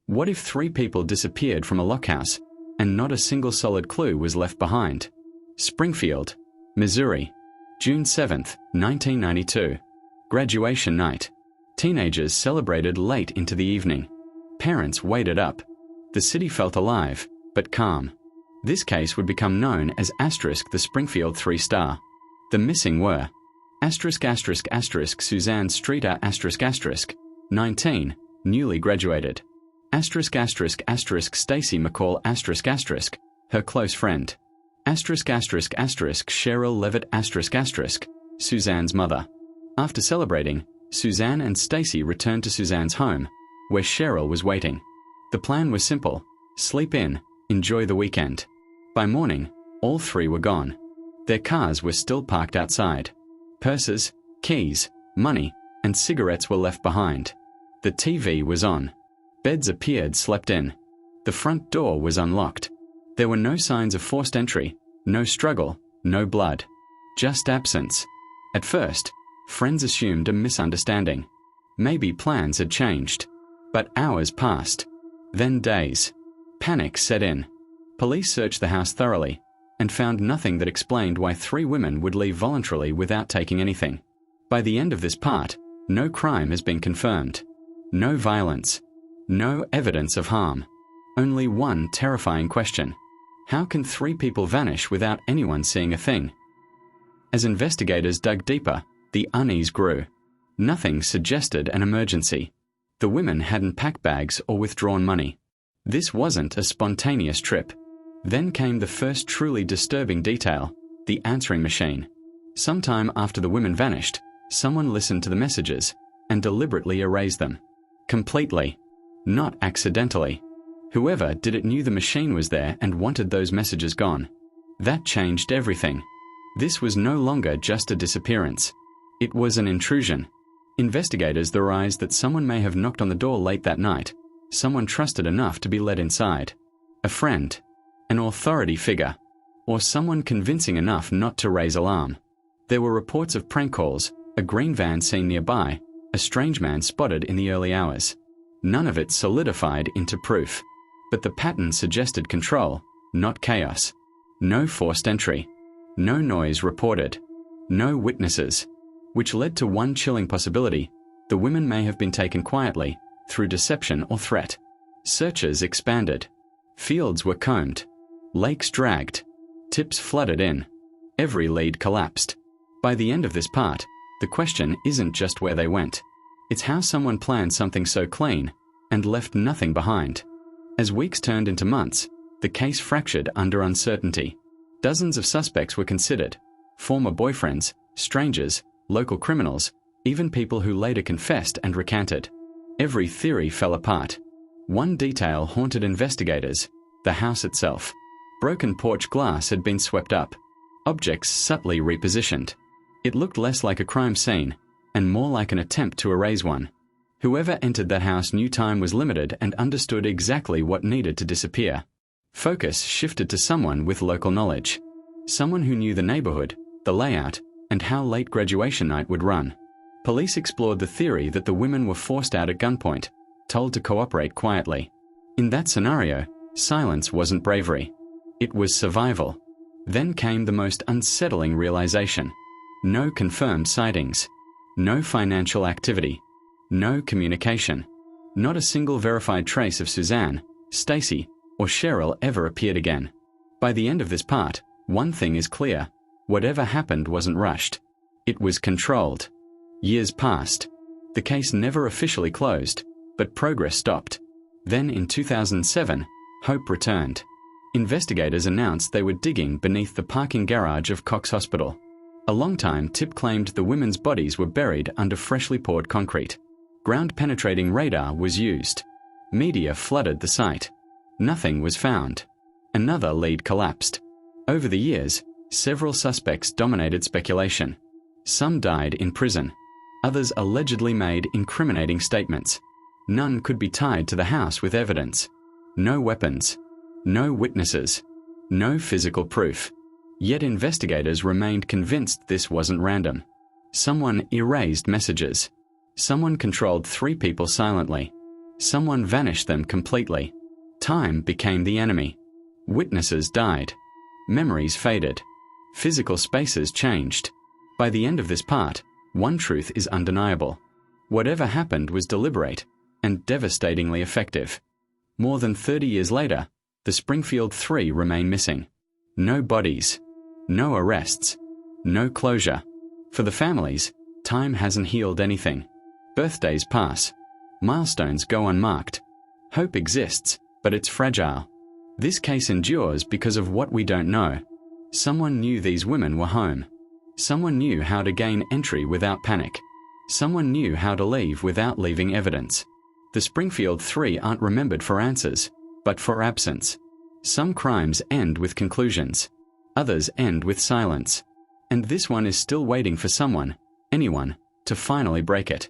What if 3 people disappeared from a lockhouse and not a single solid clue was left behind? Springfield, Missouri, June 7, 1992. Graduation night. Teenagers celebrated late into the evening. Parents waited up. The city felt alive, but calm. This case would become known as the Springfield Three star. The missing were Suzanne Streeter 19, newly graduated. Stacy McCall her close friend. Sherrill Levitt Suzanne's mother. After celebrating, Suzanne and Stacy returned to Suzanne's home, where Sherrill was waiting. The plan was simple: sleep in, enjoy the weekend. By morning, all 3 were gone. Their cars were still parked outside. Purses, keys, money, and cigarettes were left behind. The TV was on. Beds appeared slept in. The front door was unlocked. There were no signs of forced entry, no struggle, no blood. Just absence. At first, friends assumed a misunderstanding. Maybe plans had changed. But hours passed. Then days. Panic set in. Police searched the house thoroughly and found nothing that explained why 3 women would leave voluntarily without taking anything. By the end of this part, no crime has been confirmed. No violence. No evidence of harm. Only one terrifying question. How can 3 people vanish without anyone seeing a thing? As investigators dug deeper, the unease grew. Nothing suggested an emergency. The women hadn't packed bags or withdrawn money. This wasn't a spontaneous trip. Then came the first truly disturbing detail: the answering machine. Sometime after the women vanished, someone listened to the messages and deliberately erased them. Completely. Not accidentally. Whoever did it knew the machine was there and wanted those messages gone. That changed everything. This was no longer just a disappearance. It was an intrusion. Investigators theorized that someone may have knocked on the door late that night, someone trusted enough to be let inside. A friend, an authority figure, or someone convincing enough not to raise alarm. There were reports of prank calls, a green van seen nearby, a strange man spotted in the early hours. None of it solidified into proof. But the pattern suggested control, not chaos. No forced entry. No noise reported. No witnesses. Which led to one chilling possibility: the women may have been taken quietly, through deception or threat. Searches expanded. Fields were combed. Lakes dragged. Tips flooded in. Every lead collapsed. By the end of this part, the question isn't just where they went. It's how someone planned something so clean and left nothing behind. As weeks turned into months, the case fractured under uncertainty. Dozens of suspects were considered: former boyfriends, strangers, local criminals, even people who later confessed and recanted. Every theory fell apart. One detail haunted investigators: the house itself. Broken porch glass had been swept up, objects subtly repositioned. It looked less like a crime scene and more like an attempt to erase one. Whoever entered that house knew time was limited and understood exactly what needed to disappear. Focus shifted to someone with local knowledge. Someone who knew the neighborhood, the layout, and how late graduation night would run. Police explored the theory that the women were forced out at gunpoint, told to cooperate quietly. In that scenario, silence wasn't bravery. It was survival. Then came the most unsettling realization. No confirmed sightings. No financial activity. No communication. Not a single verified trace of Suzanne, Stacy, or Sherrill ever appeared again. By the end of this part, one thing is clear: whatever happened wasn't rushed. It was controlled. Years passed. The case never officially closed, but progress stopped. Then in 2007, hope returned. Investigators announced they were digging beneath the parking garage of Cox Hospital. A long-time tip claimed the women's bodies were buried under freshly poured concrete. Ground-penetrating radar was used. Media flooded the site. Nothing was found. Another lead collapsed. Over the years, several suspects dominated speculation. Some died in prison. Others allegedly made incriminating statements. None could be tied to the house with evidence. No weapons. No witnesses. No physical proof. Yet investigators remained convinced this wasn't random. Someone erased messages. Someone controlled 3 people silently. Someone vanished them completely. Time became the enemy. Witnesses died. Memories faded. Physical spaces changed. By the end of this part, one truth is undeniable. Whatever happened was deliberate and devastatingly effective. More than 30 years later, the Springfield Three remain missing. No bodies. No arrests. No closure. For the families, time hasn't healed anything. Birthdays pass. Milestones go unmarked. Hope exists, but it's fragile. This case endures because of what we don't know. Someone knew these women were home. Someone knew how to gain entry without panic. Someone knew how to leave without leaving evidence. The Springfield Three aren't remembered for answers, but for absence. Some crimes end with conclusions. Others end with silence. And this one is still waiting for someone, anyone, to finally break it.